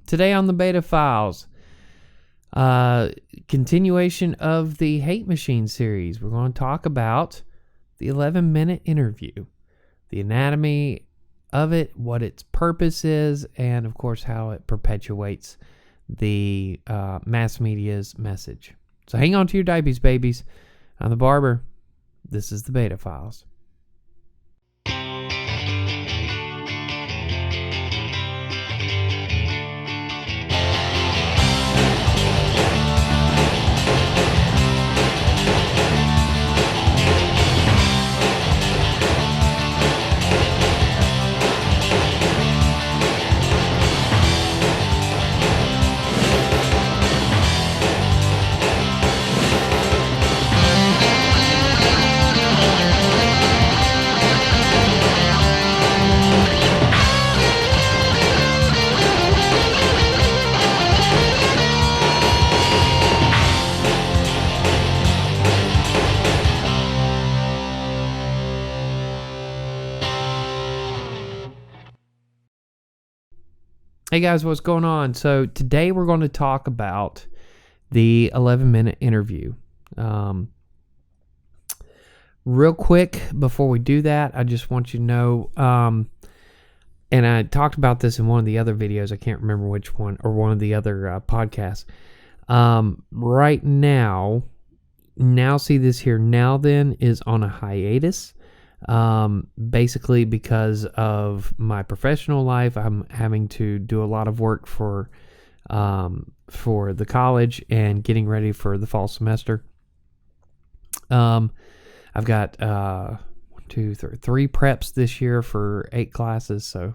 Today on the Beta Files, continuation of the Hate Machine series. We're going to talk about the 11-minute interview, the anatomy of it, what its purpose is, and of course how it perpetuates the mass media's message. So hang on to your diapers, babies. I'm the barber. This is the Beta Files. Hey guys, what's going on? So today we're going to talk about the 11-minute interview. Real quick, before we do that, I just want you to know, and I talked about this in one of the other videos, I can't remember which one, or one of the other podcasts. Right now See This Here Now Then is on a hiatus. Basically because of my professional life, I'm having to do a lot of work for the college and getting ready for the fall semester. I've got 3 preps this year for 8 classes, so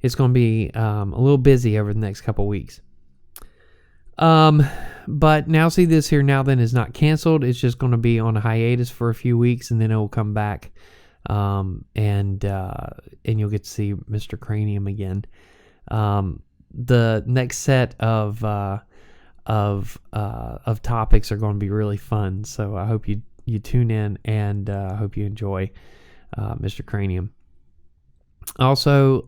it's going to be a little busy over the next couple weeks. But Now See This Here Now Then is not canceled. It's just going to be on a hiatus for a few weeks, and then it will come back. And you'll get to see Mr. Cranium again. The next set of topics are going to be really fun. So I hope you tune in, and hope you enjoy Mr. Cranium. Also,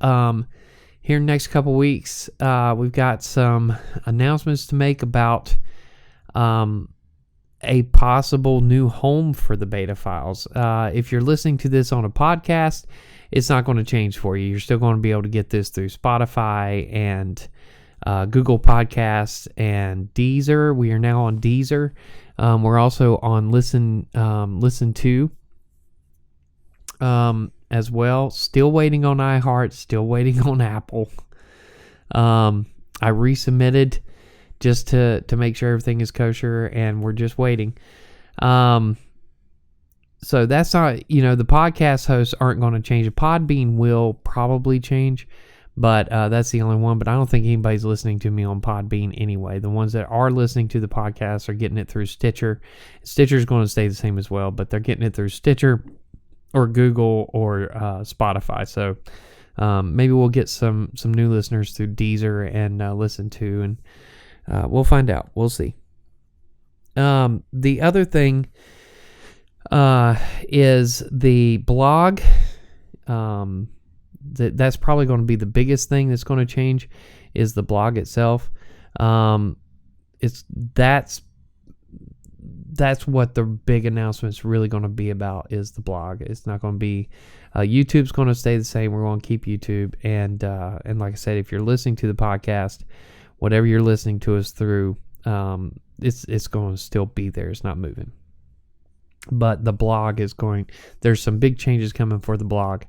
here in the next couple weeks, we've got some announcements to make about a possible new home for the Beta Files. If you're listening to this on a podcast, it's not going to change for you. You're still going to be able to get this through Spotify and Google Podcasts and Deezer. We are now on Deezer. We're also on Listen To as well. Still waiting on iHeart. Still waiting on Apple. I resubmitted just to make sure everything is kosher, and we're just waiting. So that's not, the podcast hosts aren't going to change. Podbean will probably change, but that's the only one. But I don't think anybody's listening to me on Podbean anyway. The ones that are listening to the podcast are getting it through Stitcher. Stitcher's going to stay the same as well, but they're getting it through Stitcher or Google or Spotify. So maybe we'll get some new listeners through Deezer and Listen To, and we'll find out. We'll see. The other thing is the blog. That's probably going to be the biggest thing that's going to change, is the blog itself. That's what the big announcement's really going to be about, is the blog. It's not going to be YouTube's going to stay the same. We're going to keep YouTube, and like I said, if you're listening to the podcast, whatever you're listening to us through, it's going to still be there. It's not moving. But the blog is there's some big changes coming for the blog.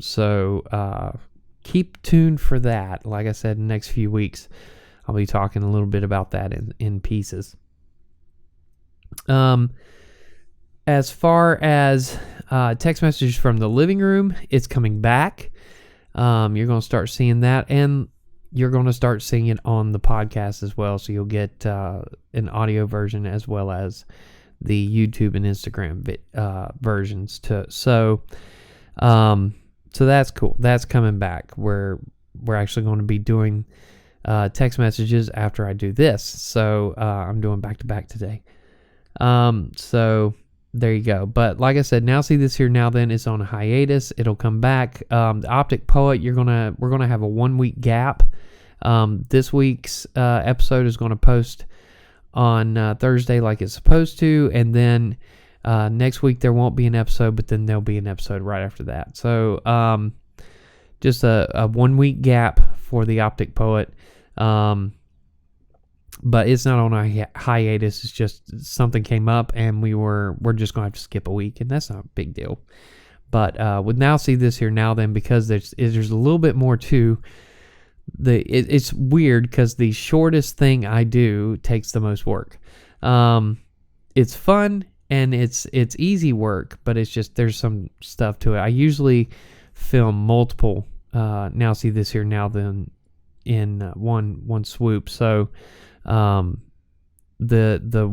So keep tuned for that. Like I said, in the next few weeks, I'll be talking a little bit about that in pieces. As far as text messages from the living room, it's coming back. You're going to start seeing that, and you're going to start seeing it on the podcast as well. So you'll get an audio version as well as the YouTube and Instagram versions too. So that's cool. That's coming back. We're actually going to be doing text messages after I do this. So I'm doing back-to-back today. So there you go. But like I said, Now See This Here Now Then is on a hiatus. It'll come back. The Optic Poet, we're gonna have a 1 week gap This week's episode is going to post on Thursday like it's supposed to, and then next week there won't be an episode, but then there'll be an episode right after that. So just a 1 week gap for the Optic Poet. But it's not on a hiatus. It's just something came up, and we're just going to have to skip a week, and that's not a big deal. But with Now See This Here Now Then, because there's a little bit more to it's weird because the shortest thing I do takes the most work. It's fun and it's easy work, but it's just there's some stuff to it. I usually film multiple Now See This Here Now Then in one swoop. So the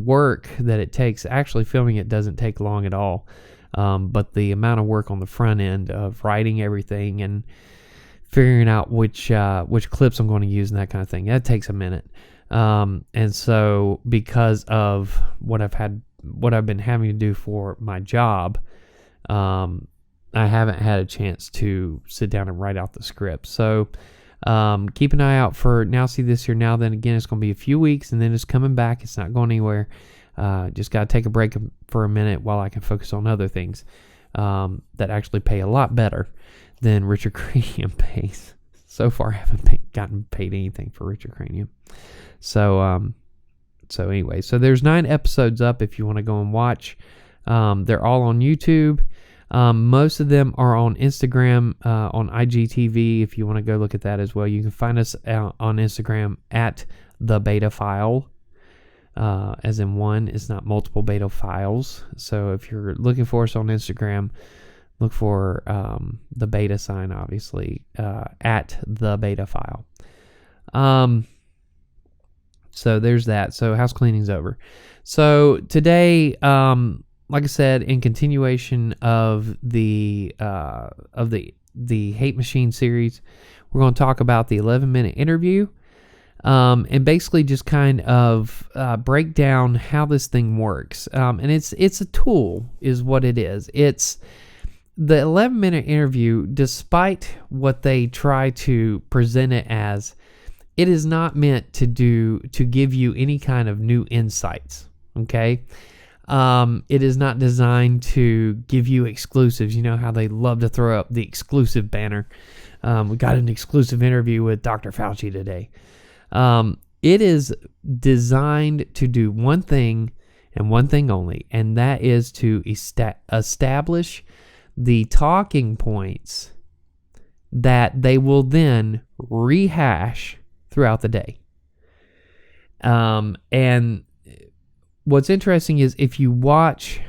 work that it takes actually filming it doesn't take long at all. But the amount of work on the front end of writing everything and figuring out which clips I'm going to use and that kind of thing, that takes a minute. And so because of what I've been having to do for my job, I haven't had a chance to sit down and write out the script. So keep an eye out for Now See This Here Now Then. Again, it's going to be a few weeks, and then it's coming back. It's not going anywhere. Just got to take a break for a minute while I can focus on other things that actually pay a lot better than Richard Cranium pays. So far, I haven't gotten paid anything for Richard Cranium. So anyway, so there's 9 episodes up if you want to go and watch. They're all on YouTube. Most of them are on Instagram, on IGTV, if you want to go look at that as well. You can find us on Instagram at the BetaFile, as in one. It's not multiple BetaFiles. So if you're looking for us on Instagram, look for the beta sign, obviously, at the BetaFile. So there's that. So house cleaning's over. So today, like I said, in continuation of the Hate Machine series, we're going to talk about the 11-minute interview, and basically just kind of break down how this thing works. And it's a tool, is what it is. It's the 11-minute interview. Despite what they try to present it as, it is not meant to give you any kind of new insights. Okay. It is not designed to give you exclusives. You know how they love to throw up the exclusive banner. We got an exclusive interview with Dr. Fauci today. It is designed to do one thing and one thing only, and that is to establish the talking points that they will then rehash throughout the day. And what's interesting is if you watch,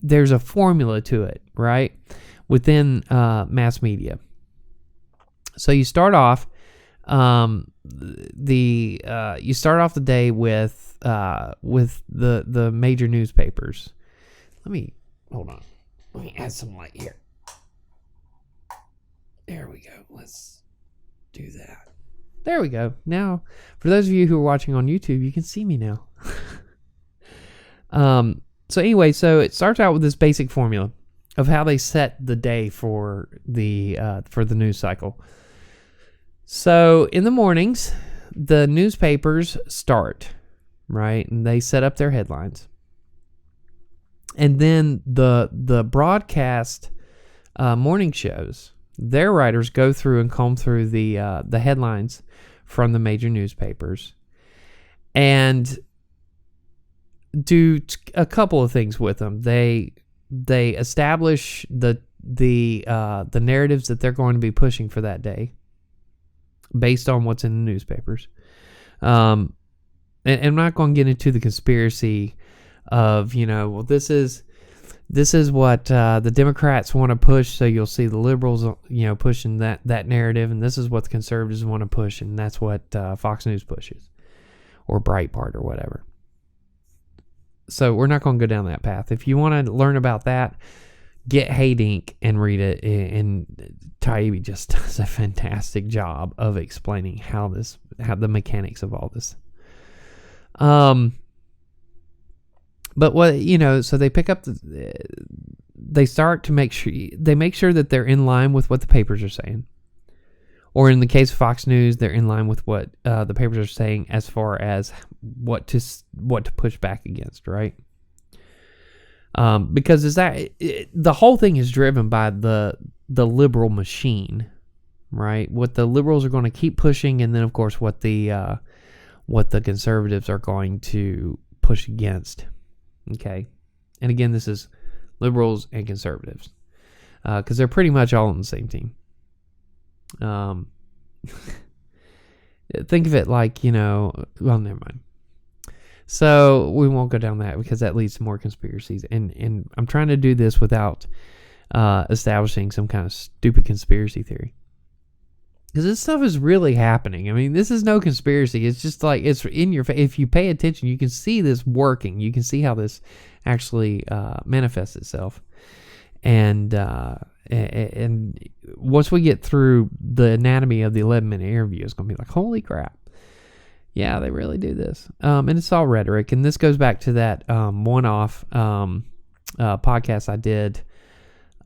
there's a formula to it, right? Within mass media. So you start off you start off the day with the major newspapers. Hold on. Let me add some light here. There we go. Let's do that. There we go. Now, for those of you who are watching on YouTube, you can see me now. So anyway, so it starts out with this basic formula of how they set the day for the news cycle. So in the mornings, the newspapers start, right? And they set up their headlines. And then the broadcast morning shows, their writers go through and comb through the headlines from the major newspapers and do a couple of things with them. They establish the narratives that they're going to be pushing for that day based on what's in the newspapers. And I'm not going to get into the conspiracy of, well, this is what the Democrats want to push, so you'll see the liberals, pushing that narrative, and this is what the conservatives want to push, and that's what Fox News pushes, or Breitbart, or whatever. So we're not going to go down that path. If you want to learn about that, get Hate Inc. and read it, and Taibbi just does a fantastic job of explaining how the mechanics of all this. But what, so they pick up, they start to make sure that they're in line with what the papers are saying, or in the case of Fox News, they're in line with what the papers are saying as far as what to push back against, right? Because the whole thing is driven by the liberal machine, right? What the liberals are going to keep pushing, and then of course what the conservatives are going to push against. Okay, and again, this is liberals and conservatives, because they're pretty much all on the same team. Think of it like, well, never mind. So we won't go down that because that leads to more conspiracies. And I'm trying to do this without establishing some kind of stupid conspiracy theory. Because this stuff is really happening. I mean, this is no conspiracy. It's just like, it's in your face. If you pay attention, you can see this working. You can see how this actually manifests itself. And once we get through the anatomy of the 11-minute interview, it's going to be like, holy crap. Yeah, they really do this. And it's all rhetoric. And this goes back to that one-off podcast I did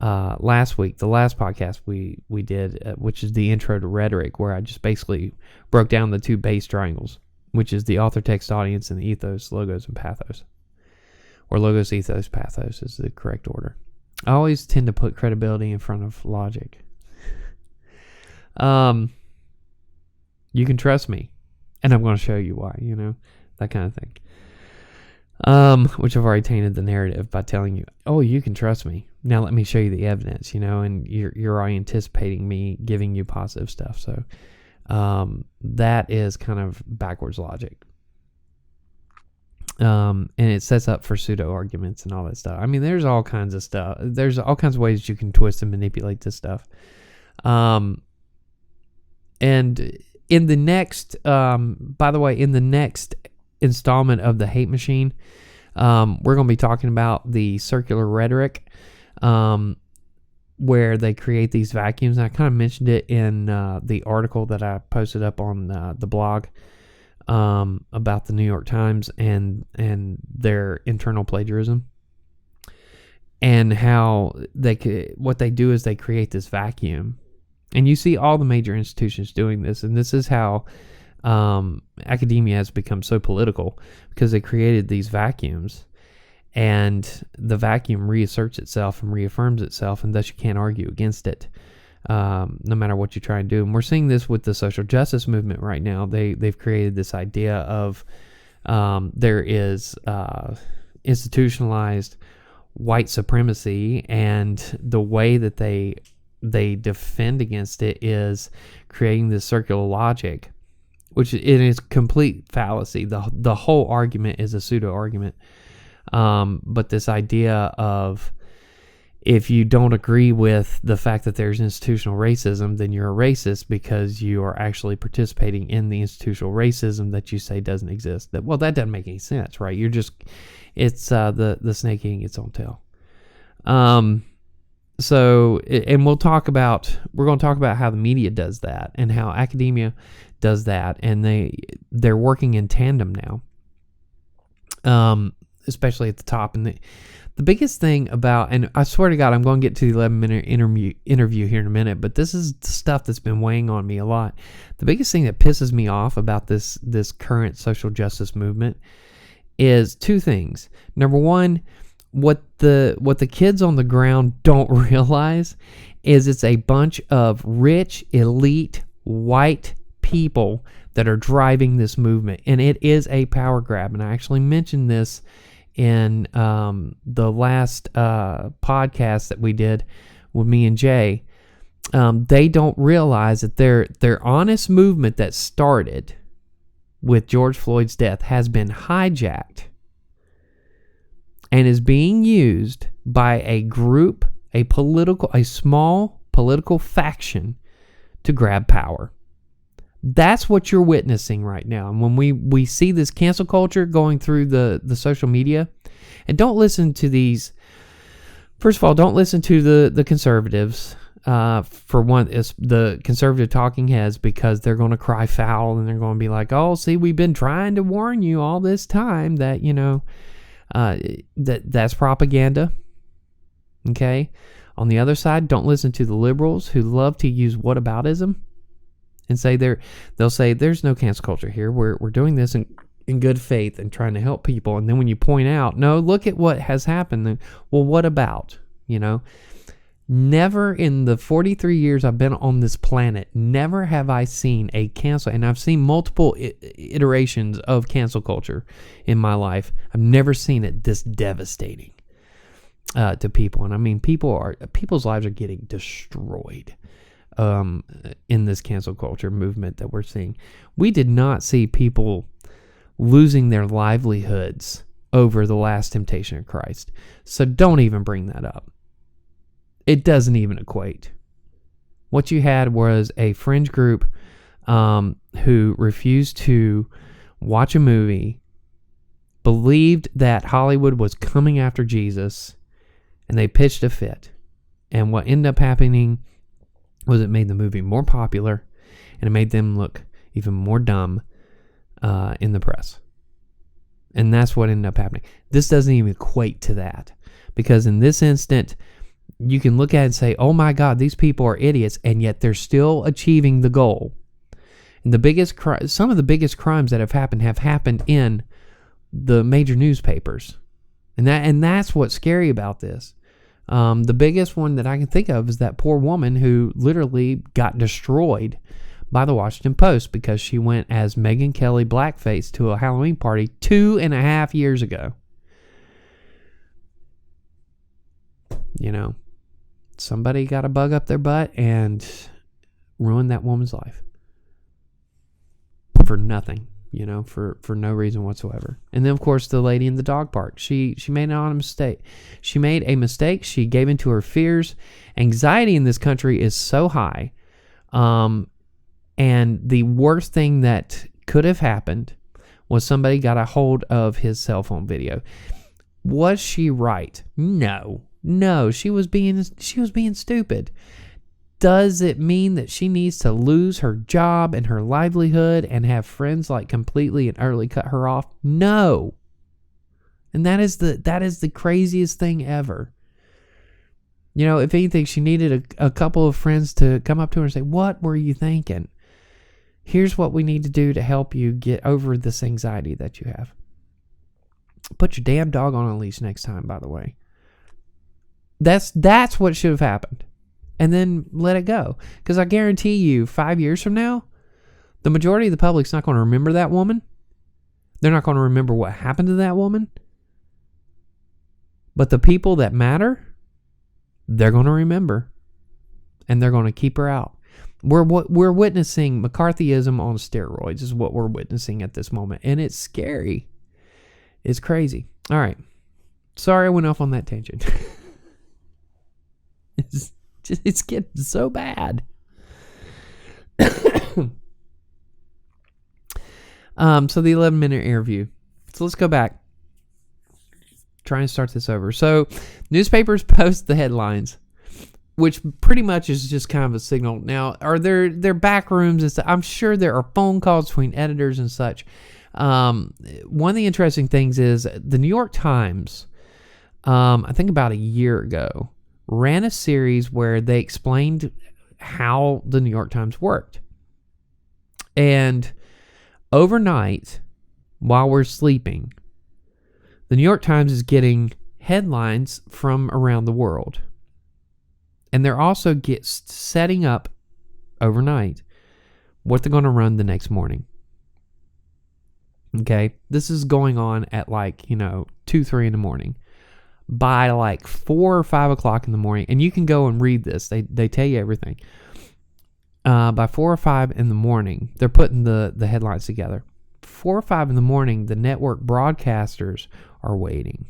last week. The last podcast we did, which is the intro to rhetoric, where I just basically broke down the two base triangles, which is the author, text, audience, and the ethos, logos, and pathos. Or logos, ethos, pathos is the correct order. I always tend to put credibility in front of logic. You can trust me. And I'm going to show you why, that kind of thing. Which I've already tainted the narrative by telling you, oh, you can trust me. Now let me show you the evidence, and you're already anticipating me giving you positive stuff. So that is kind of backwards logic. And it sets up for pseudo arguments and all that stuff. I mean, there's all kinds of stuff. There's all kinds of ways you can twist and manipulate this stuff. And in the next, by the way, in the next installment of the Hate Machine, we're going to be talking about the circular rhetoric, where they create these vacuums. And I kind of mentioned it in the article that I posted up on the blog about the New York Times and their internal plagiarism, and how what they do is they create this vacuum. And you see all the major institutions doing this, and this is how academia has become so political, because they created these vacuums, and the vacuum reasserts itself and reaffirms itself, and thus you can't argue against it, no matter what you try and do. And we're seeing this with the social justice movement right now. They've created this idea of there is institutionalized white supremacy, and the way that they defend against it is creating this circular logic, which it is complete fallacy. The whole argument is a pseudo argument. But this idea of, if you don't agree with the fact that there's institutional racism, then you're a racist because you are actually participating in the institutional racism that you say doesn't exist. That doesn't make any sense, right? It's the snake eating its own tail. So, and we're going to talk about how the media does that and how academia does that, and they're working in tandem now, especially at the top. And the biggest thing about, and I swear to God, I'm going to get to the 11-minute interview here in a minute, but this is the stuff that's been weighing on me a lot. The biggest thing that pisses me off about this current social justice movement is two things. Number one, what the kids on the ground don't realize is it's a bunch of rich, elite, white people that are driving this movement, and it is a power grab. And I actually mentioned this in the last podcast that we did with me and Jay. They don't realize that their honest movement that started with George Floyd's death has been hijacked and is being used by a group, a small political faction to grab power. That's what you're witnessing right now. And when we see this cancel culture going through the social media, and don't listen to these, first of all, don't listen to the conservatives. For one, it's the conservative talking heads, because they're going to cry foul and they're going to be like, oh, see, we've been trying to warn you all this time that, that's propaganda. Okay. On the other side, don't listen to the liberals who love to use whataboutism. and they'll say there's no cancel culture here. We're doing this in good faith and trying to help people. And then when you point out, no, look at what has happened. Then, well, what about, never in the 43 years I've been on this planet, never have I seen a cancel, and I've seen multiple iterations of cancel culture in my life. I've never seen it this devastating to people. And I mean, people's lives are getting destroyed in this cancel culture movement that we're seeing. We did not see people losing their livelihoods over the last temptation of Christ. So don't even bring that up. It doesn't even equate. What you had was a fringe group who refused to watch a movie, believed that Hollywood was coming after Jesus, and they pitched a fit. And what ended up happening was it made the movie more popular, and it made them look even more dumb in the press. And that's what ended up happening. This doesn't even equate to that, because in this instant, you can look at it and say, oh my God, these people are idiots, and yet they're still achieving the goal. And some of the biggest crimes that have happened in the major newspapers. And that's what's scary about this. The biggest one that I can think of is that poor woman who literally got destroyed by the Washington Post because she went as Megyn Kelly blackface to a Halloween party 2.5 years ago. Somebody got a bug up their butt and ruined that woman's life for nothing, for no reason whatsoever. And then, of course, the lady in the dog park, she made a mistake. She made a mistake. She gave into her fears. Anxiety in this country is so high. And the worst thing that could have happened was somebody got a hold of his cell phone video. Was she right? No, she was being stupid. Does it mean that she needs to lose her job and her livelihood and have friends completely and utterly cut her off? No. And that is the craziest thing ever. If anything, she needed a couple of friends to come up to her and say, what were you thinking? Here's what we need to do to help you get over this anxiety that you have. Put your damn dog on a leash next time, by the way. That's what should have happened. And then let it go. Because I guarantee you, 5 years from now, the majority of the public's not going to remember that woman. They're not going to remember what happened to that woman. But the people that matter, they're going to remember. And they're going to keep her out. We're witnessing McCarthyism on steroids is what we're witnessing at this moment. And it's scary. It's crazy. All right. Sorry I went off on that tangent. It's getting so bad. So the 11-minute interview. So let's go back. Try and start this over. So newspapers post the headlines, which pretty much is just kind of a signal. Now, are there back rooms and stuff? I'm sure there are phone calls between editors and such. One of the interesting things is the New York Times, I think about a year ago, ran a series where they explained how the New York Times worked. And overnight, while we're sleeping, the New York Times is getting headlines from around the world. And they're also setting up overnight what they're going to run the next morning. Okay? This is going on at 2, 3 in the morning. By 4 or 5 o'clock in the morning, and you can go and read this. They tell you everything. By 4 or 5 in the morning, they're putting the headlines together. 4 or 5 in the morning, the network broadcasters are waiting.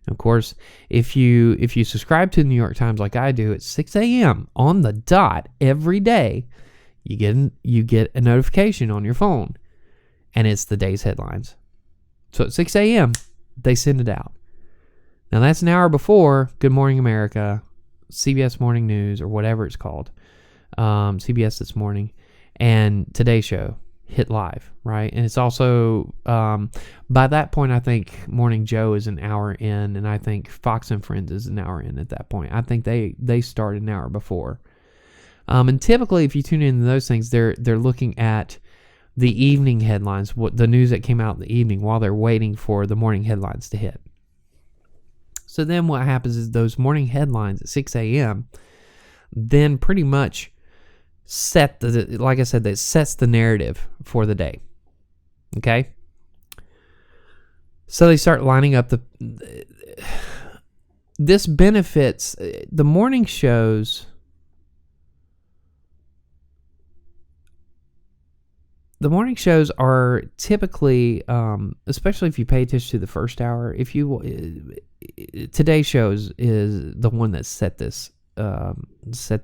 And of course, if you subscribe to the New York Times like I do, at 6 a.m. on the dot every day, you get a notification on your phone, and it's the day's headlines. So at 6 a.m., they send it out. Now, that's an hour before Good Morning America, CBS Morning News, or whatever it's called, CBS This Morning, and Today Show hit live, right? And it's also, by that point, I think Morning Joe is an hour in, and I think Fox and Friends is an hour in at that point. I think they started an hour before. And typically, if you tune into those things, they're looking at the evening headlines, what the news that came out in the evening while they're waiting for the morning headlines to hit. So then what happens is those morning headlines at 6 a.m. then pretty much like I said, that sets the narrative for the day. Okay? So they start lining up this benefits the morning shows. The morning shows are typically, especially if you pay attention to the first hour. Today's shows is the one that set this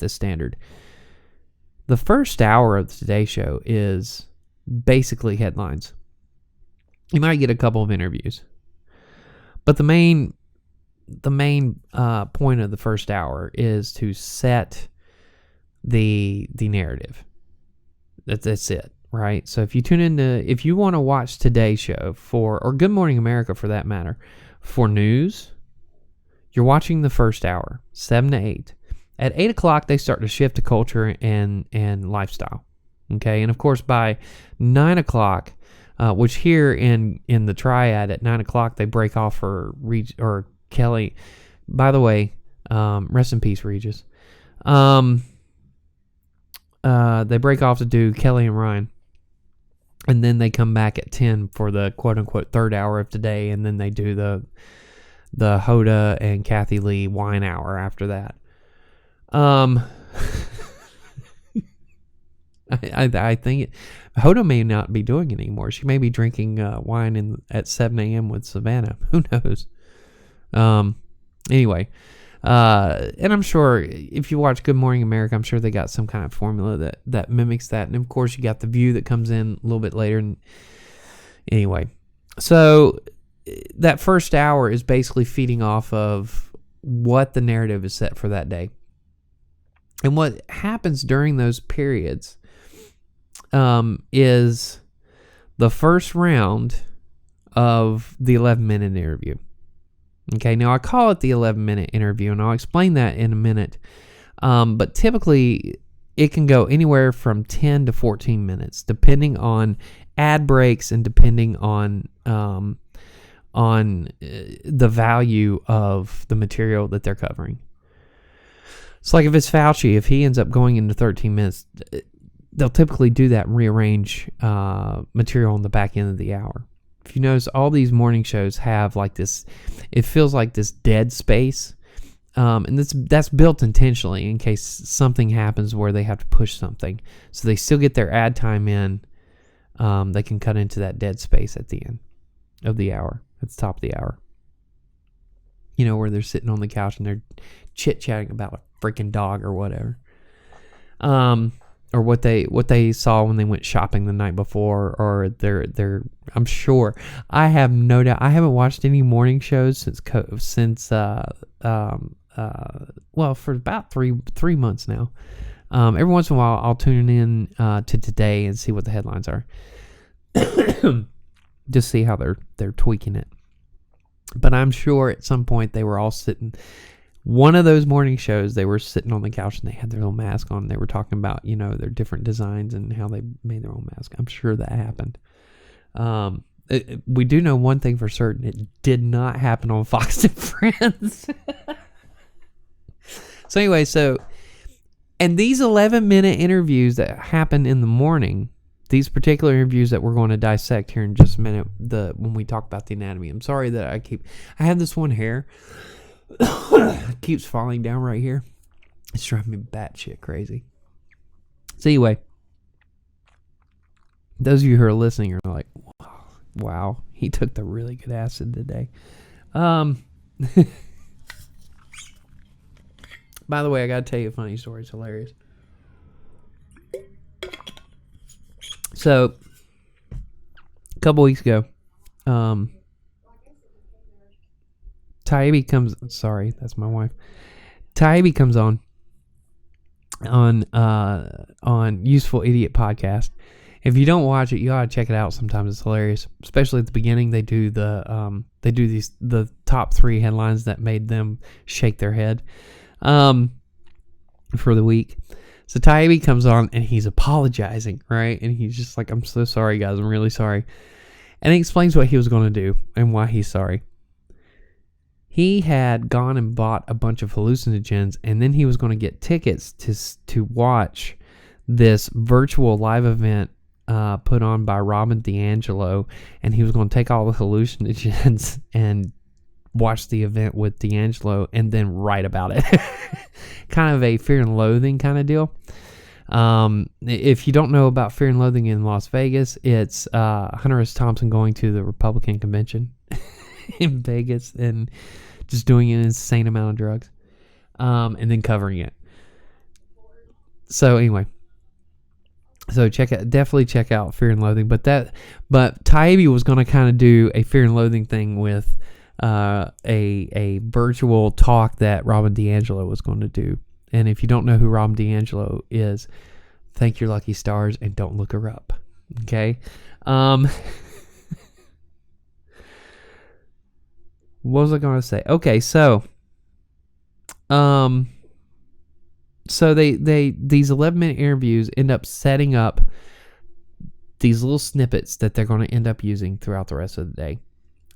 standard. The first hour of the Today Show is basically headlines. You might get a couple of interviews, but the main point of the first hour is to set the narrative. That's it, right? So if you want to watch Today's Show or Good Morning America for that matter, for news, you're watching the first hour, 7 to 8. At 8 o'clock, they start to shift to culture and lifestyle. Okay, and of course by 9 o'clock, which here in the Triad at 9 o'clock they break off for Kelly. By the way, rest in peace, Regis. They break off to do Kelly and Ryan, and then they come back at 10 for the quote unquote third hour of today, and then they do the Hoda and Kathy Lee wine hour after that. I think Hoda may not be doing it anymore. She may be drinking wine at 7 a.m. with Savannah. Who knows? Anyway, and I'm sure if you watch Good Morning America, I'm sure they got some kind of formula that mimics that. And of course, you got The View that comes in a little bit later. And anyway, so that first hour is basically feeding off of what the narrative is set for that day. And what happens during those periods is the first round of the 11-minute interview. Okay, now I call it the 11-minute interview, and I'll explain that in a minute. But typically, it can go anywhere from 10 to 14 minutes, depending on ad breaks and depending on the value of the material that they're covering. So like if it's Fauci, if he ends up going into 13 minutes, they'll typically do that and rearrange material on the back end of the hour. If you notice, all these morning shows have like this, it feels like this dead space. And that's built intentionally in case something happens where they have to push something. So they still get their ad time in. They can cut into that dead space at the end of the hour, at the top of the hour. You know, where they're sitting on the couch and they're chit-chatting about a freaking dog or whatever. Or what they saw when they went shopping the night before, or they're I'm sure, I have no doubt, I haven't watched any morning shows since for about three months now. Every once in a while I'll tune in to Today and see what the headlines are. Just see how they're tweaking it. But I'm sure at some point they were all sitting, one of those morning shows, they were sitting on the couch and they had their little mask on. They were talking about, you know, their different designs and how they made their own mask. I'm sure that happened. We do know one thing for certain. It did not happen on Fox and Friends. So anyway, and these 11-minute interviews that happen in the morning, these particular interviews that we're going to dissect here in just a minute, when we talk about the anatomy. I'm sorry that I have this one hair. It keeps falling down right here. It's driving me batshit crazy. So anyway, those of you who are listening are like, wow, he took the really good acid today. By the way, I got to tell you a funny story. It's hilarious. So, a couple weeks ago, Taibbi comes. Sorry, that's my wife. Taibbi comes on Useful Idiot Podcast. If you don't watch it, you ought to check it out. Sometimes it's hilarious, especially at the beginning. They do the top 3 headlines that made them shake their head for the week. So Taibbi comes on and he's apologizing, right? And he's just like, I'm so sorry, guys. I'm really sorry. And he explains what he was going to do and why he's sorry. He had gone and bought a bunch of hallucinogens, and then he was going to get tickets to watch this virtual live event put on by Robin DiAngelo, and he was going to take all the hallucinogens and watch the event with DiAngelo and then write about it. Kind of a Fear and Loathing kind of deal. If you don't know about Fear and Loathing in Las Vegas, it's Hunter S. Thompson going to the Republican convention in Vegas and just doing an insane amount of drugs, and then covering it. So anyway, definitely check out Fear and Loathing. But Taibbi was going to kind of do a Fear and Loathing thing with a virtual talk that Robin DiAngelo was going to do. And if you don't know who Robin DiAngelo is, thank your lucky stars and don't look her up. Okay. What was I going to say? Okay, so these 11-minute interviews end up setting up these little snippets that they're going to end up using throughout the rest of the day.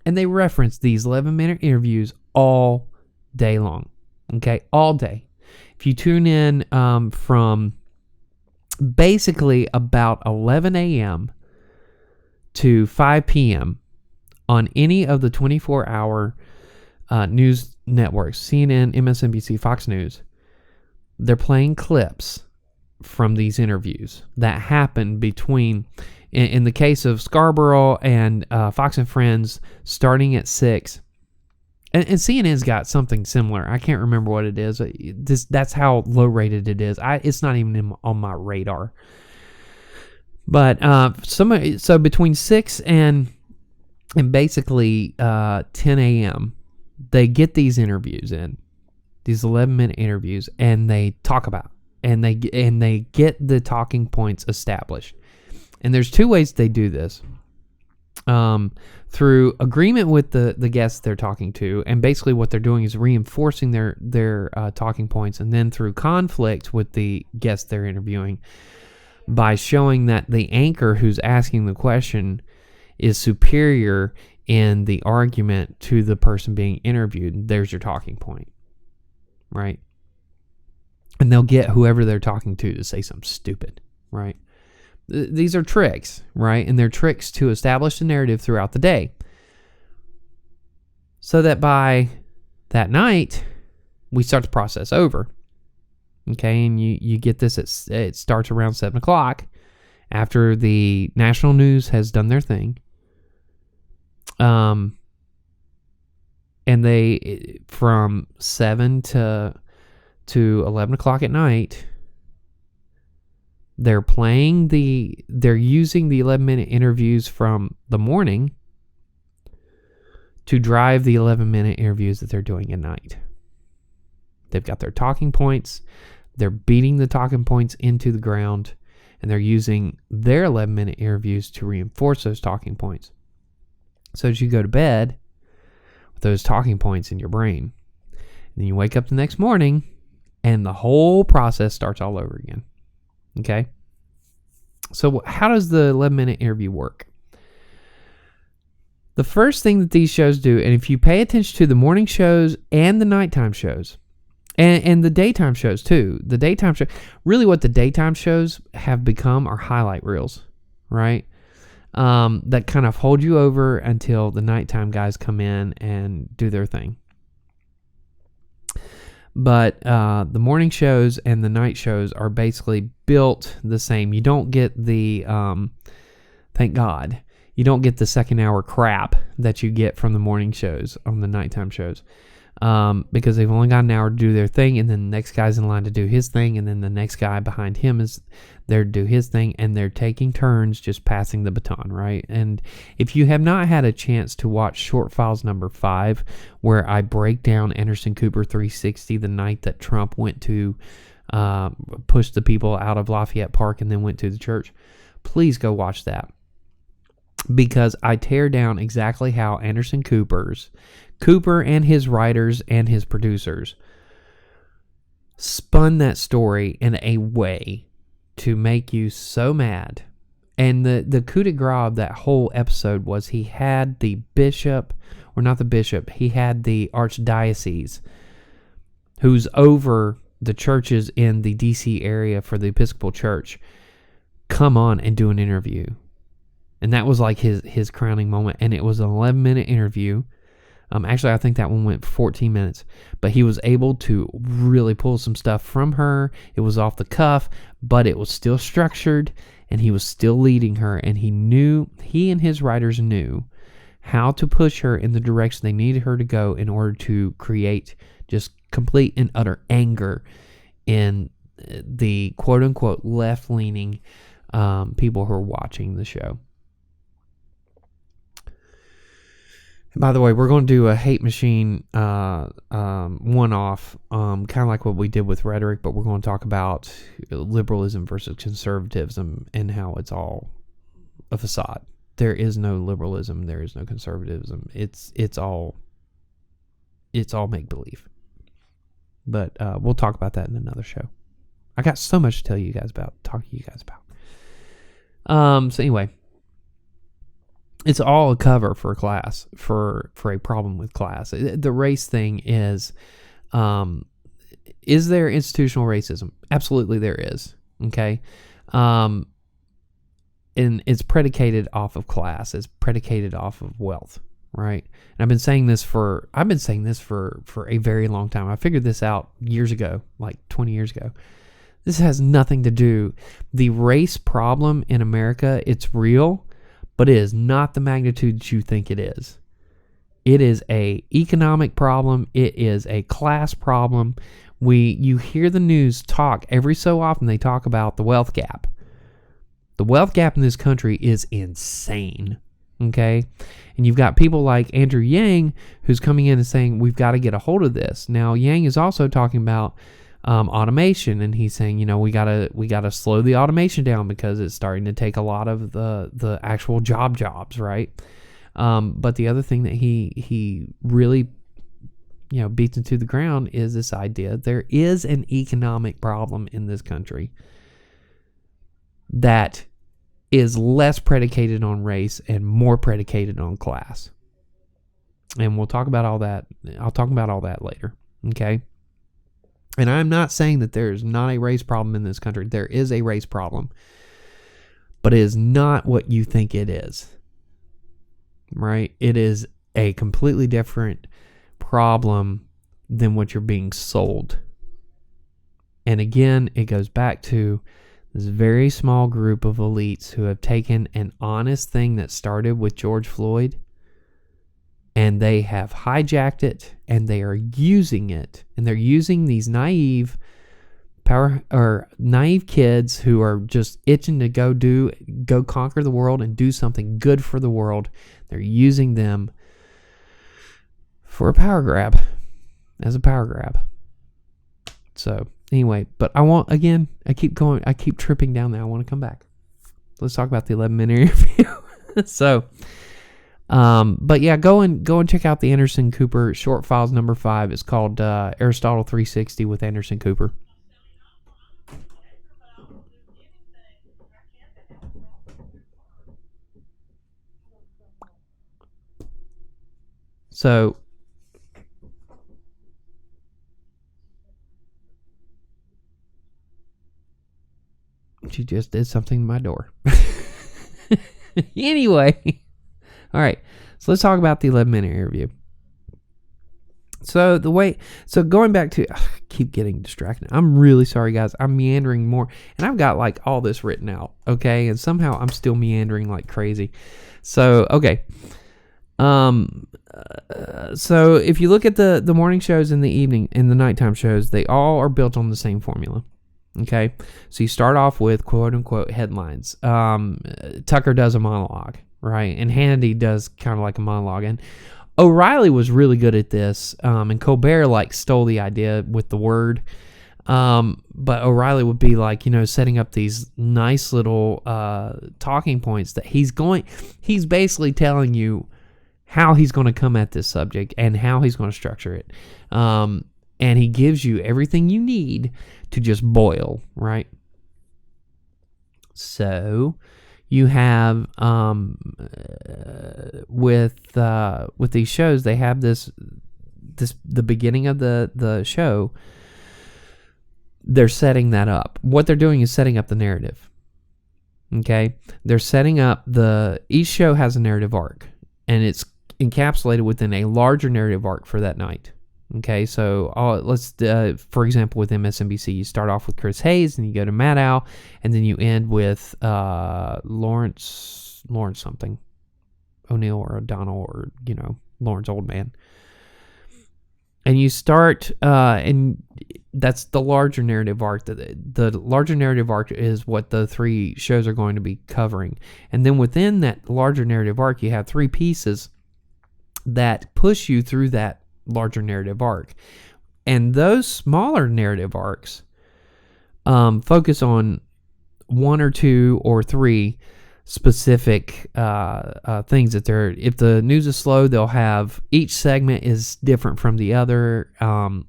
And they reference these 11-minute interviews all day long. Okay, all day. If you tune in from basically about 11 a.m. to 5 p.m. on any of the 24-hour news networks, CNN, MSNBC, Fox News, they're playing clips from these interviews that happen between, in the case of Scarborough and Fox and Friends, starting at 6. And CNN's got something similar. I can't remember what it is. That's how low rated it is. It's not even on my radar. But so between 6 and basically 10 a.m., they get these interviews in, these 11-minute interviews, and they talk about, and they get the talking points established. And there's two ways they do this. Through agreement with the guests they're talking to, and basically what they're doing is reinforcing their talking points, and then through conflict with the guests they're interviewing by showing that the anchor who's asking the question is superior in the argument to the person being interviewed. There's your talking point, right? And they'll get whoever they're talking to say something stupid, right? These are tricks, right? And they're tricks to establish the narrative throughout the day. So that by that night, we start the process over. Okay, and you get this, it starts around 7 o'clock after the national news has done their thing. And they, from 7 to 11 o'clock at night, they're using the 11-minute interviews from the morning to drive the 11-minute interviews that they're doing at night. They've got their talking points. They're beating the talking points into the ground, and they're using their 11-minute interviews to reinforce those talking points. So as you go to bed with those talking points in your brain, and then you wake up the next morning, and the whole process starts all over again. Okay? So how does the 11-minute interview work? The first thing that these shows do, and if you pay attention to the morning shows and the nighttime shows, and the daytime shows too, really what the daytime shows have become are highlight reels, right? That kind of hold you over until the nighttime guys come in and do their thing. But the morning shows and the night shows are basically built the same. You don't get the, thank God, you don't get the second hour crap that you get from the morning shows on the nighttime shows. Because they've only got an hour to do their thing, and then the next guy's in line to do his thing, and then the next guy behind him is there to do his thing, and they're taking turns just passing the baton, right? And if you have not had a chance to watch Short Files number 5, where I break down Anderson Cooper 360 the night that Trump went to push the people out of Lafayette Park and then went to the church, please go watch that. Because I tear down exactly how Anderson Cooper and his writers and his producers spun that story in a way to make you so mad. And the coup de grace of that whole episode was he had the bishop, or not the bishop, he had the archdiocese who's over the churches in the D.C. area for the Episcopal Church come on and do an interview. And that was like his crowning moment. And it was an 11-minute interview. Actually, I think that one went 14 minutes. But he was able to really pull some stuff from her. It was off the cuff, but it was still structured, and he was still leading her. And he and his writers knew how to push her in the direction they needed her to go in order to create just complete and utter anger in the quote-unquote left-leaning people who are watching the show. By the way, we're going to do a hate machine one-off, kind of like what we did with rhetoric, but we're going to talk about liberalism versus conservatism and how it's all a facade. There is no liberalism. There is no conservatism. It's all make-believe. But we'll talk about that in another show. I got so much to talk to you guys about. So anyway, it's all a cover for class, for a problem with class. The race thing is there institutional racism? Absolutely there is, okay? And it's predicated off of class. It's predicated off of wealth, right? And I've been saying this for a very long time. I figured this out years ago, like 20 years ago. This has nothing to do. The race problem in America, it's real, but it is not the magnitude that you think it is. It is a economic problem. It is a class problem. You hear the news talk every so often. They talk about the wealth gap. The wealth gap in this country is insane. Okay, and you've got people like Andrew Yang who's coming in and saying we've got to get a hold of this. Now Yang is also talking about automation, and he's saying, we gotta slow the automation down because it's starting to take a lot of the actual jobs, right? But the other thing that he really beats into the ground is this idea there is an economic problem in this country that is less predicated on race and more predicated on class. And we'll talk about all that. I'll talk about all that later, okay? And I'm not saying that there's not a race problem in this country. There is a race problem. But it is not what you think it is. Right? It is a completely different problem than what you're being sold. And again, it goes back to this very small group of elites who have taken an honest thing that started with George Floyd, and they have hijacked it, and they are using it, and they're using these naive kids who are just itching to go conquer the world and do something good for the world. They're using them for a power grab, as a power grab. So anyway, but I keep tripping down there. I want to come back. Let's talk about the 11-minute interview. So, but yeah, go and check out the Anderson Cooper short files number 5. It's called Aristotle 360 with Anderson Cooper. So, she just did something to my door. Anyway, all right. So let's talk about the 11-minute interview. So going back to, I keep getting distracted. I'm really sorry, guys. I'm meandering more, and I've got like all this written out, okay? And somehow I'm still meandering like crazy. So, okay. So if you look at the morning shows and the evening and the nighttime shows, they all are built on the same formula. Okay, so you start off with quote unquote headlines. Tucker does a monologue, right? And Hannity does kind of like a monologue. And O'Reilly was really good at this. And Colbert like stole the idea with the word. But O'Reilly would be like, setting up these nice little talking points that he's basically telling you how he's going to come at this subject and how he's going to structure it. and he gives you everything you need to just boil, right? So you have with these shows, they have this the beginning of the show. They're setting that up. What they're doing is setting up the narrative. Okay, they're setting up each show has a narrative arc, and it's encapsulated within a larger narrative arc for that night. Okay, so let's for example, with MSNBC, you start off with Chris Hayes, and you go to Maddow, and then you end with Lawrence something, O'Neill or O'Donnell, or Lawrence Oldman. And you start, and that's the larger narrative arc. The larger narrative arc is what the three shows are going to be covering. And then within that larger narrative arc, you have three pieces that push you through that larger narrative arc. And those smaller narrative arcs focus on one or two or three specific things that if the news is slow, they'll have each segment is different from the other, and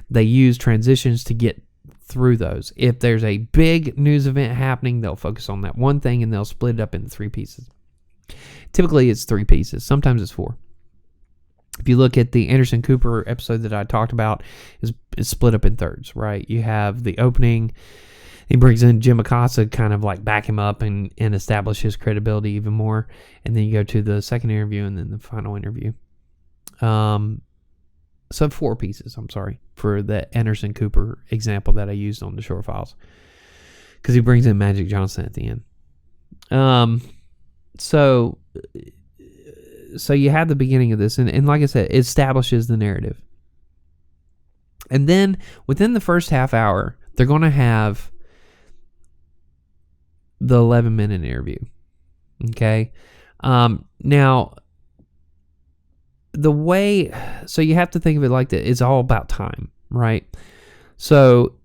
they use transitions to get through those. If there's a big news event happening, they'll focus on that one thing and they'll split it up into three pieces. Typically it's three pieces, sometimes it's four. If you look at the Anderson Cooper episode that I talked about, it's split up in thirds, right? You have the opening. He brings in Jim Acosta, kind of like back him up and establish his credibility even more. And then you go to the second interview and then the final interview. So four pieces, I'm sorry, for the Anderson Cooper example that I used on the Shore Files. Because he brings in Magic Johnson at the end. So you have the beginning of this. And like I said, it establishes the narrative. And then within the first half hour, they're going to have the 11-minute interview. Okay. Now, so you have to think of it like that. It's all about time, right? So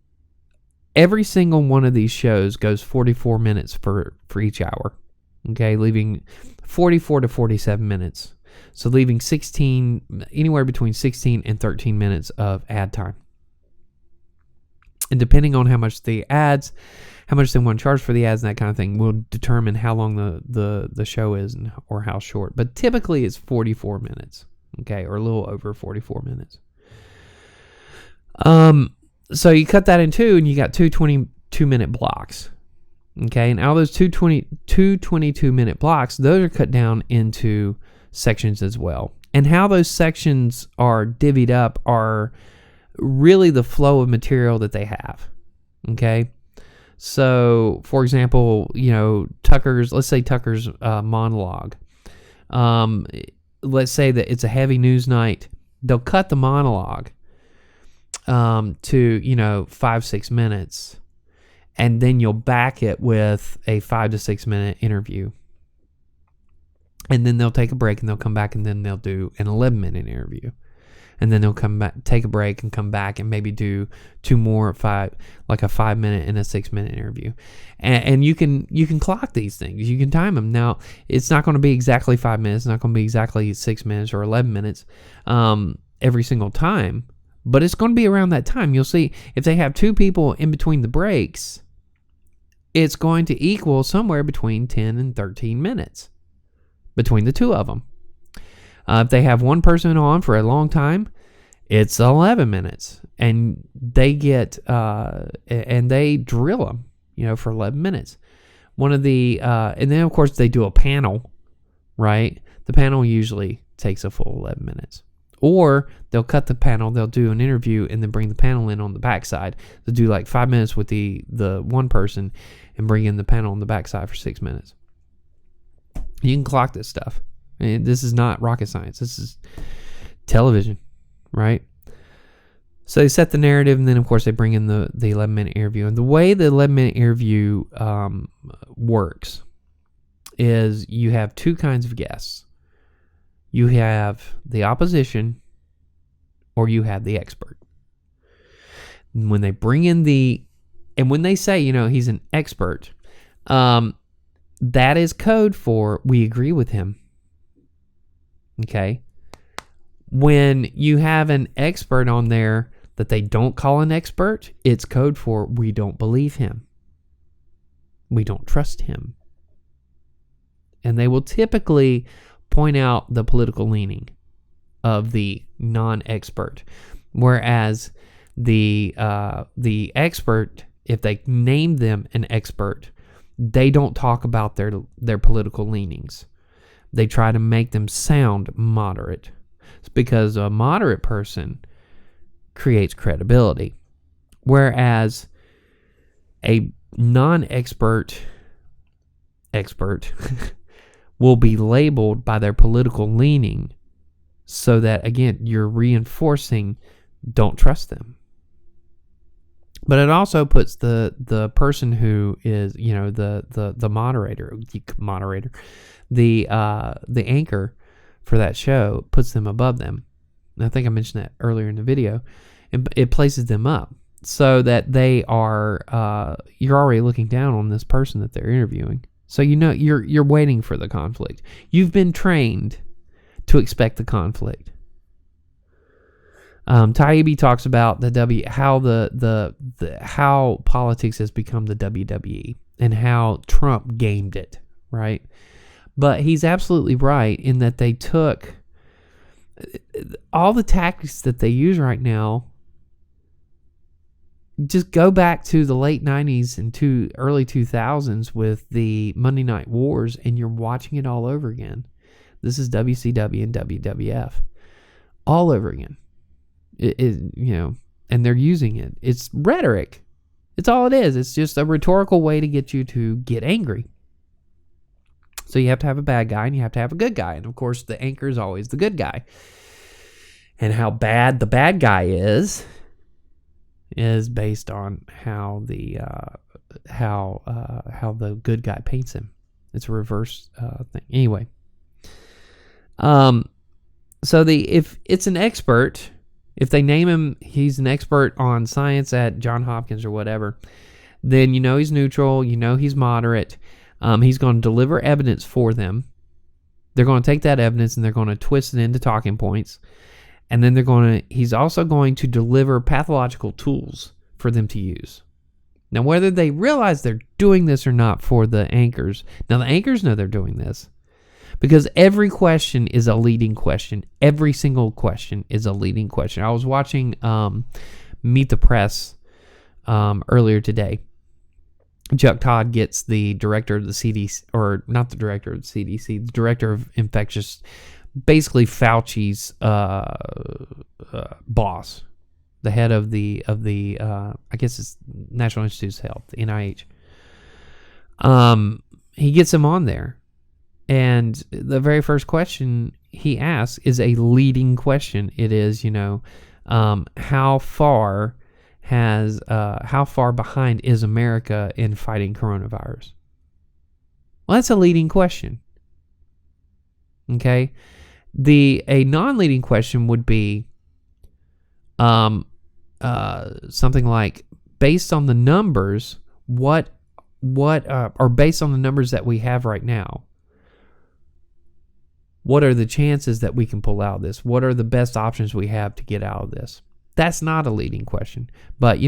every single one of these shows goes 44 minutes for each hour. Okay. Leaving 44 to 47 minutes. So leaving anywhere between 16 and 13 minutes of ad time. And depending on how much they want to charge for the ads and that kind of thing will determine how long the show is or how short. But typically it's 44 minutes, okay, or a little over 44 minutes. So you cut that in two and you got two 22-minute blocks, okay? And out of those two 22-minute blocks, those are cut down into sections as well. And how those sections are divvied up are really the flow of material that they have, okay? So, for example, let's say Tucker's monologue. Let's say that it's a heavy news night. They'll cut the monologue to 5-6 minutes, and then you'll back it with a 5 to 6 minute interview. And then they'll take a break and they'll come back and then they'll do an 11-minute interview. And then they'll come back, take a break, and come back and maybe do two more, like a 5-minute and a 6-minute interview. And you can clock these things. You can time them. Now, it's not going to be exactly 5 minutes. It's not going to be exactly 6 minutes or 11 minutes every single time. But it's going to be around that time. You'll see if they have two people in between the breaks, it's going to equal somewhere between 10 and 13 minutes between the two of them. If they have one person on for a long time, it's 11 minutes, and they get and they drill them, for 11 minutes. And then of course they do a panel, right? The panel usually takes a full 11 minutes, or they'll cut the panel. They'll do an interview and then bring the panel in on the backside. They'll do like 5 minutes with the one person, and bring in the panel on the backside for 6 minutes. You can clock this stuff. This is not rocket science. This is television, right? So they set the narrative, and then, of course, they bring in the 11-minute interview. And the way the 11-minute interview works is you have two kinds of guests. You have the opposition, or you have the expert. And when they bring in and when they say, he's an expert, that is code for we agree with him. Okay. When you have an expert on there, that they don't call an expert, it's code for we don't believe him. We don't trust him. And they will typically point out the political leaning of the non-expert. Whereas the expert, if they name them an expert, they don't talk about their political leanings. They try to make them sound moderate. It's because a moderate person creates credibility. Whereas a non-expert expert will be labeled by their political leaning so that, again, you're reinforcing don't trust them. But it also puts the person who is, the moderator, the anchor for that show, puts them above them. And I think I mentioned that earlier in the video. It places them up so that they are, you're already looking down on this person that they're interviewing. So you're waiting for the conflict. You've been trained to expect the conflict. Taibbi talks about how politics has become the WWE and how Trump gamed it, right? But he's absolutely right in that they took all the tactics that they use right now. Just go back to the late 90s and to early 2000s with the Monday Night Wars, and you're watching it all over again. This is WCW and WWF all over again. And they're using it. It's rhetoric. It's all it is. It's just a rhetorical way to get you to get angry. So you have to have a bad guy and you have to have a good guy. And of course, the anchor is always the good guy. And how bad the bad guy is based on how the good guy paints him. It's a reverse thing. Anyway, so if it's an expert, if they name him, he's an expert on science at Johns Hopkins or whatever, then he's neutral, he's moderate. He's going to deliver evidence for them. They're going to take that evidence and they're going to twist it into talking points. And then he's also going to deliver pathological tools for them to use. Now, whether they realize they're doing this or not for the anchors, now the anchors know they're doing this because every question is a leading question. Every single question is a leading question. I was watching Meet the Press earlier today. Chuck Todd gets the director of the CDC, or not the director of the CDC, the director of infectious, basically Fauci's boss, the head of the I guess it's National Institutes of Health, NIH. He gets him on there, and the very first question he asks is a leading question. It is, how far behind is America in fighting coronavirus? Well, that's a leading question. Okay. A non-leading question would be something like, based on the numbers, or based on the numbers that we have right now, what are the chances that we can pull out of this? What are the best options we have to get out of this? That's not a leading question. But,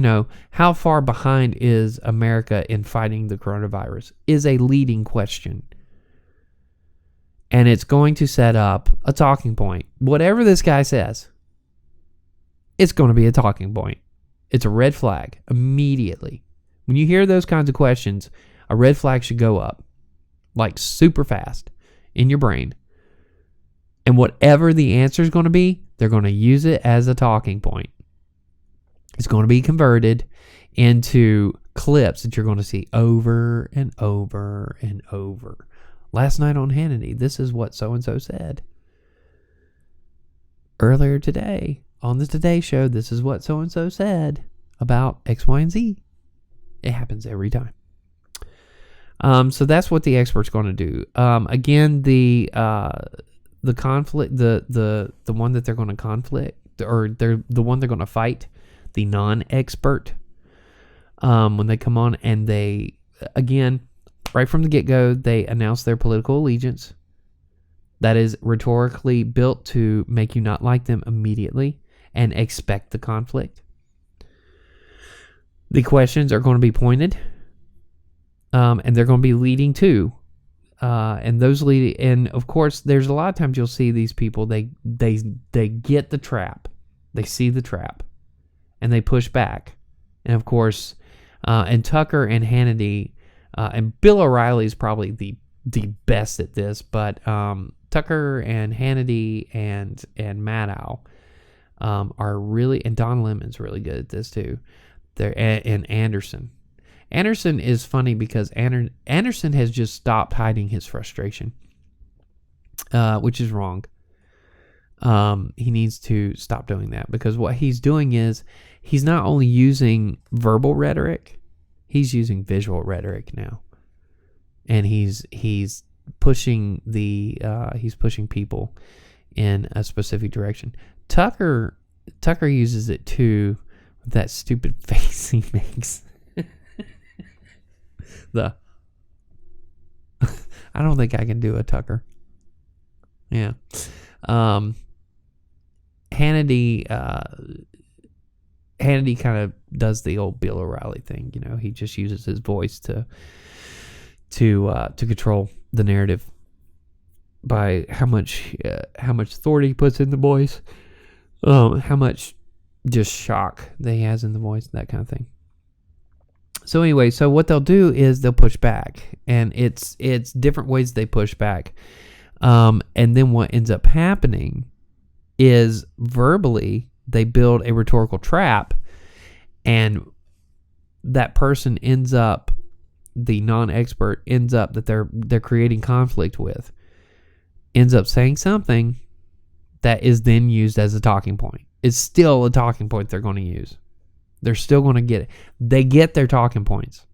how far behind is America in fighting the coronavirus is a leading question. And it's going to set up a talking point. Whatever this guy says, it's going to be a talking point. It's a red flag immediately. When you hear those kinds of questions, a red flag should go up like super fast in your brain. And whatever the answer is going to be, they're going to use it as a talking point. It's going to be converted into clips that you're going to see over and over and over. Last night on Hannity, this is what so-and-so said. Earlier today, on the Today Show, this is what so-and-so said about X, Y, and Z. It happens every time. So that's what the expert's going to do. Again, the conflict, the one that they're going to conflict, or they're the one they're going to fight, the non-expert, when they come on, and they, again, right from the get-go, they announce their political allegiance. That is rhetorically built to make you not like them immediately and expect the conflict. The questions are going to be pointed, and they're going to be leading to, and those lead. And of course, there's a lot of times you'll see these people. They get the trap. They see the trap, and they push back. And of course, and Tucker and Hannity, and Bill O'Reilly is probably the best at this, but Tucker and Hannity and Maddow are really, and Don Lemon's really good at this too. And Anderson. Anderson is funny because Anderson has just stopped hiding his frustration, which is wrong. He needs to stop doing that, because what he's doing is he's not only using verbal rhetoric, he's using visual rhetoric now, and he's pushing he's pushing people in a specific direction. Tucker uses it too. That stupid face he makes. I don't think I can do a Tucker. Yeah. Hannity kind of does the old Bill O'Reilly thing. You know, he just uses his voice to control the narrative by how much authority he puts in the voice, how much just shock that he has in the voice, that kind of thing. So anyway, so what they'll do is they'll push back, and it's different ways they push back. And then what ends up happening is verbally they build a rhetorical trap, and that person ends up, the non-expert ends up, that they're creating conflict with, ends up saying something that is then used as a talking point. It's still a talking point they're going to use. They're still going to get it. They get their talking points.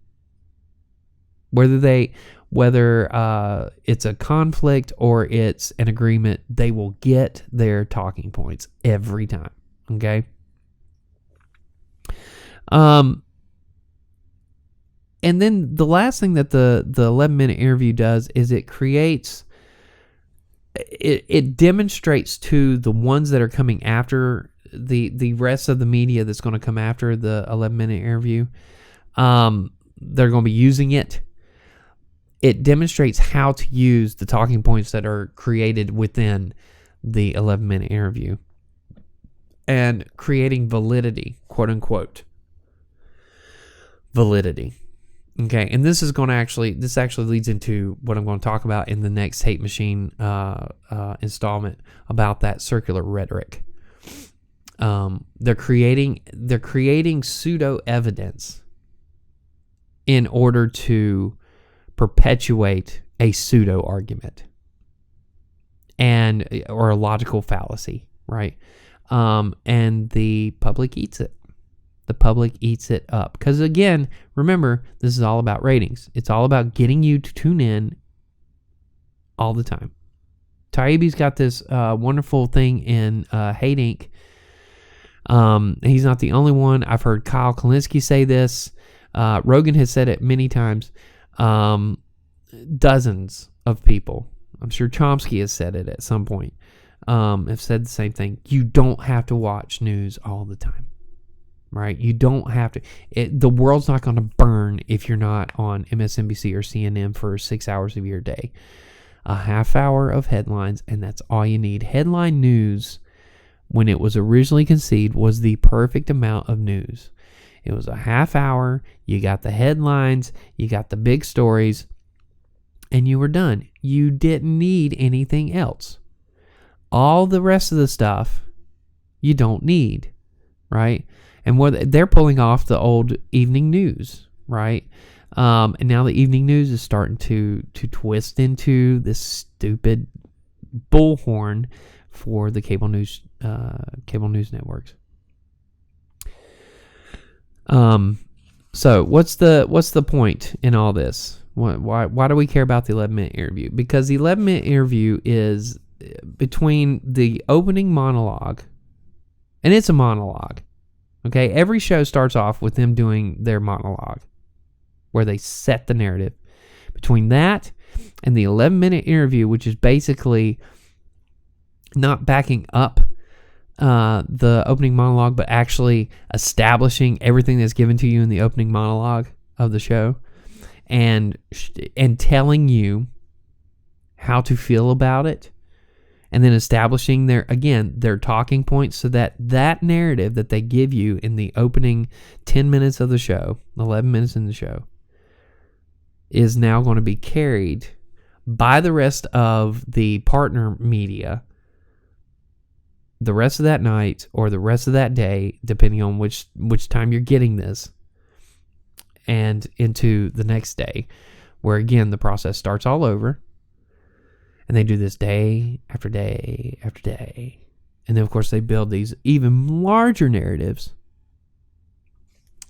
Whether it's a conflict or it's an agreement, they will get their talking points every time. Okay? And then the last thing that the 11-minute interview does is it creates, it demonstrates to the ones that are coming after the rest of the media that's going to come after the 11-minute interview, they're going to be using it. It demonstrates how to use the talking points that are created within the 11-minute interview, and creating validity, quote unquote, validity. Okay, and this actually leads into what I'm going to talk about in the next Hate Machine installment about that circular rhetoric. They're creating pseudo evidence in order to perpetuate a pseudo argument or a logical fallacy, right? And the public eats it. The public eats it up. Because again, remember, this is all about ratings. It's all about getting you to tune in all the time. Taibbi's got this wonderful thing in Hate Inc. He's not the only one. I've heard Kyle Kalinske say this. Rogan has said it many times. Dozens of people. I'm sure Chomsky has said it at some point. Have said the same thing. You don't have to watch news all the time. Right? You don't have to. The world's not going to burn if you're not on MSNBC or CNN for 6 hours of your day. A half hour of headlines, and that's all you need. Headline news, when it was originally conceived, was the perfect amount of news. It was a half hour. You got the headlines, you got the big stories, and you were done. You didn't need anything else. All the rest of the stuff you don't need, right? And what they're pulling off the old evening news, right? And now the evening news is starting to twist into this stupid bullhorn for the cable news networks. So what's the point in all this? Why do we care about the 11-minute interview? Because the 11-minute interview is between the opening monologue, and it's a monologue. Okay, every show starts off with them doing their monologue, where they set the narrative. Between that and the 11-minute interview, which is basically not backing up the opening monologue, but actually establishing everything that's given to you in the opening monologue of the show, and telling you how to feel about it, and then establishing their talking points, so that narrative that they give you in the opening 10 minutes of the show, 11 minutes in the show, is now going to be carried by the rest of the partner media the rest of that night or the rest of that day, depending on which time you're getting this, and into the next day, where again the process starts all over, and they do this day after day after day, and then of course they build these even larger narratives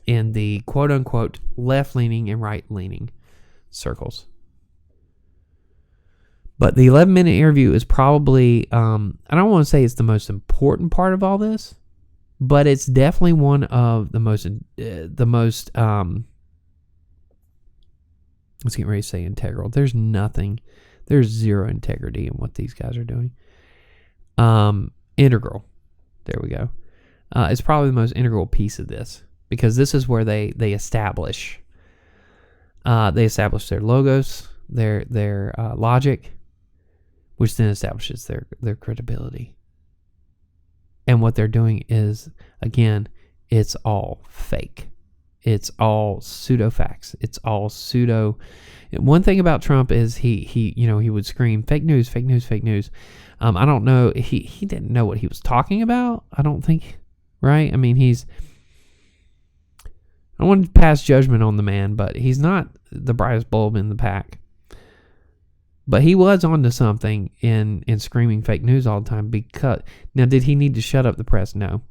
in the quote-unquote left-leaning and right-leaning circles. But the 11-minute interview is probably, I don't want to say it's the most important part of all this, but it's definitely one of the most, let's get ready to say integral. There's zero integrity in what these guys are doing. Integral. There we go. It's probably the most integral piece of this, because this is where they establish their logos, their logic, which then establishes their credibility. And what they're doing is, again, it's all fake. It's all pseudo facts. It's all pseudo. One thing about Trump is he would scream fake news, fake news, fake news. I don't know. He didn't know what he was talking about, I don't think. Right? I mean, I don't want to pass judgment on the man, but he's not the brightest bulb in the pack. But he was onto something in screaming fake news all the time. Because now, did he need to shut up the press? No.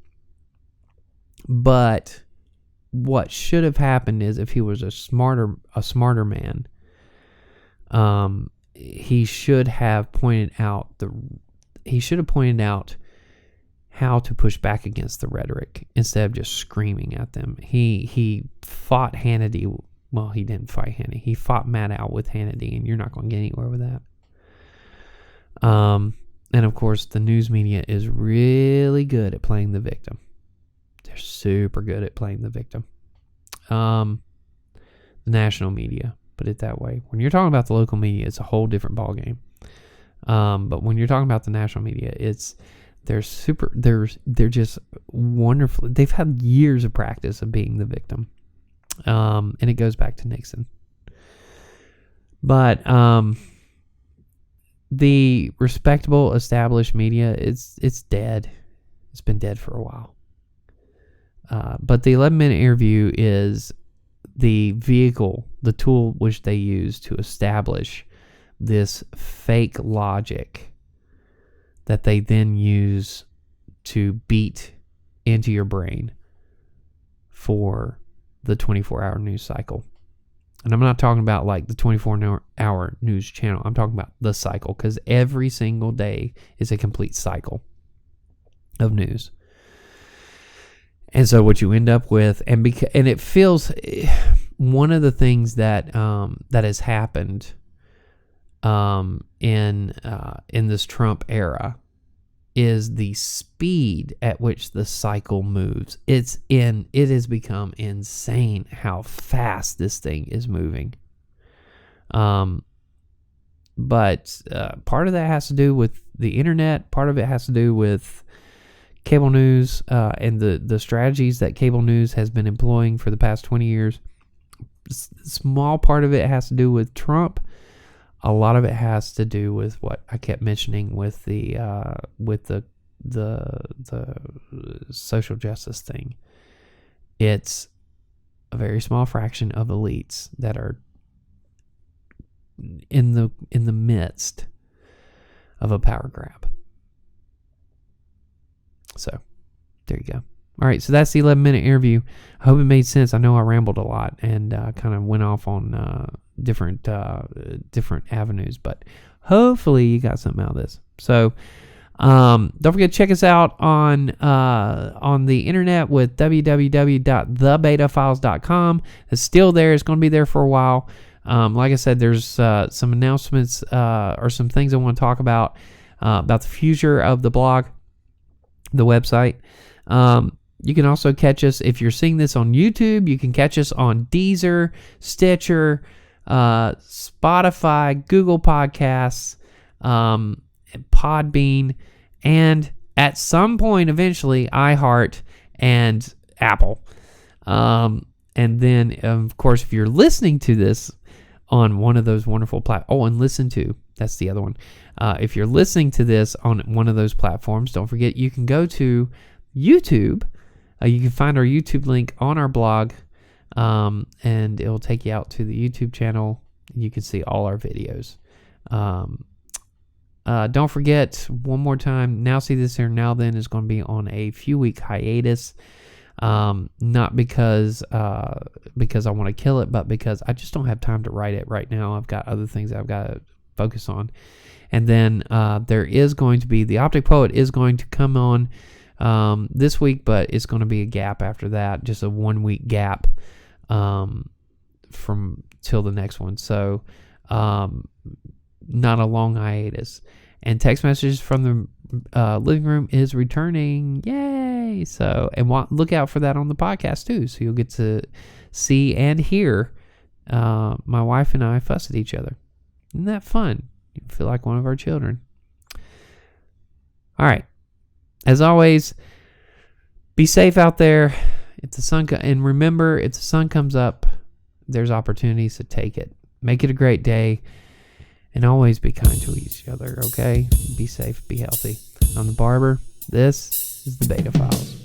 But what should have happened is, if he was a smarter man, he should have pointed out how to push back against the rhetoric instead of just screaming at them. He fought Hannity. Well, he didn't fight Hannity. He fought Matt out with Hannity, and you're not going to get anywhere with that. And of course, the news media is really good at playing the victim. They're super good at playing the victim. The national media, put it that way. When you're talking about the local media, it's a whole different ballgame. But when you're talking about the national media, they're just wonderful. They've had years of practice of being the victim. And it goes back to Nixon. But the respectable established media, it's dead. It's been dead for a while. But the 11-minute interview is the vehicle, the tool which they use to establish this fake logic that they then use to beat into your brain for the 24-hour news cycle. And I'm not talking about like the 24-hour news channel. I'm talking about the cycle, because every single day is a complete cycle of news. And so what you end up with, and it feels, one of the things that has happened in this Trump era is the speed at which the cycle moves. It has become insane how fast this thing is moving. But part of that has to do with the internet. Part of it has to do with cable news and the strategies that cable news has been employing for the past 20 years. Small part of it has to do with Trump. A lot of it has to do with what I kept mentioning with the social justice thing. It's a very small fraction of elites that are in the midst of a power grab. So there you go. All right, so that's the 11-minute interview. I hope it made sense. I know I rambled a lot and kind of went off on different avenues, but hopefully you got something out of this. So don't forget to check us out on the internet with www.thebetafiles.com. It's still there. It's going to be there for a while. Like I said, there's some announcements or some things I want to talk about the future of the blog. the website. You can also catch us, if you're seeing this on YouTube, you can catch us on Deezer, Stitcher, Spotify, Google Podcasts, Podbean, and at some point eventually iHeart and Apple. And then, of course, if you're listening to this on one of those wonderful and Listen To, that's the other one. If you're listening to this on one of those platforms, don't forget you can go to YouTube. You can find our YouTube link on our blog, and it'll take you out to the YouTube channel. You can see all our videos. Don't forget, one more time, Now See This Here, Now Then is going to be on a few-week hiatus. Not because I want to kill it, but because I just don't have time to write it right now. I've got other things I've got to focus on. And then there is going to be, the Optic Poet is going to come on this week, but it's going to be a gap after that, just a 1 week gap from till the next one. So not a long hiatus. And Text Messages from the Living Room is returning. Yay! So, and look out for that on the podcast too. So you'll get to see and hear my wife and I fuss at each other. Isn't that fun? You feel like one of our children. All right. As always, be safe out there. If the sun and remember, if the sun comes up, there's opportunities to take it. Make it a great day, and always be kind to each other. Okay, be safe, be healthy. I'm the Barber. This is the Beta Files.